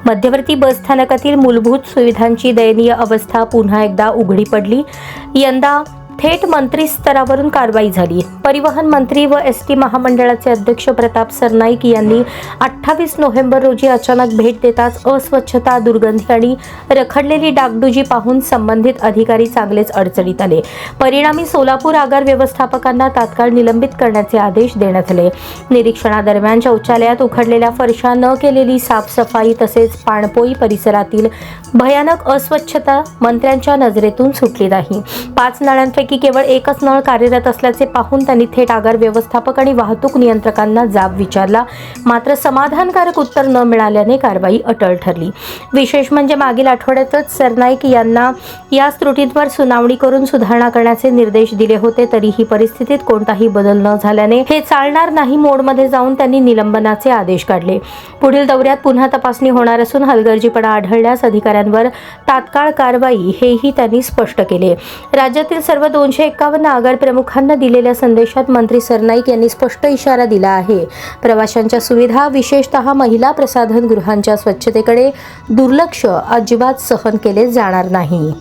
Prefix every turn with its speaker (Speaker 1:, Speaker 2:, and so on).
Speaker 1: मध्यवर्ती बसस्थानकातील मूलभूत सुविधांची दयनीय अवस्था पुन्हा एकदा उघडी पडली। यंदा थेट मंत्री स्तरावरून कारवाई झाली। परिवहन मंत्री व एसटी महामंडळाचे अध्यक्ष प्रताप सरनाईक यांनी 28 नोव्हेंबर रोजी अचानक भेट देताच अस्वच्छता, दुर्गंधी आणि रखडलेली डागडुजी पाहून संबंधित अधिकारी चांगलेच अडचणीत आले। परिणामी सोलापूर आगार व्यवस्थापकांना तात्काळ निलंबित करण्याचे आदेश देण्यात आले। निरीक्षणादरम्यान शौचालयात उखडलेल्या फरशा, न केलेली साफसफाई तसेच पाणपोई परिसरातील भयानक अस्वच्छता मंत्र्यांच्या नजरेतून सुटली नाही। 5 नळांपैकी केवळ एकच नळ कार्यरत असल्याचे पाहून त्यांनी थेट आगार व्यवस्थापक आणि वाहतूक नियंत्रकांना जाब विचारला, मात्र समाधानकारक उत्तर न मिळाल्याने कारवाई अटळ ठरली। विशेष म्हणजे मागील आठवड्यातच सरनाईक यांना या त्रुटींवर सुनावणी करून सुधारणा करण्याचे निर्देश दिले होते, तरीही परिस्थितीत कोणताही बदल न झाल्याने हे चालणार नाही मोडमध्ये जाऊन त्यांनी निलंबनाचे आदेश काढले। पुढील दौऱ्यात पुन्हा तपासणी होणार असून हलगर्जीपणा आढळल्यास अधिकाऱ्यांवर तात्काळ कारवाई, हेही त्यांनी स्पष्ट केले। राज्यातील सर्व 251 आगार प्रमुखांना दिलेल्या संदेशात मंत्री सरनाईक यांनी स्पष्ट इशारा दिला आहे, प्रवाशांच्या सुविधा, विशेषतः महिला प्रसाधनगृहांच्या स्वच्छतेकडे दुर्लक्ष अजिबात सहन केले जाणार नाही।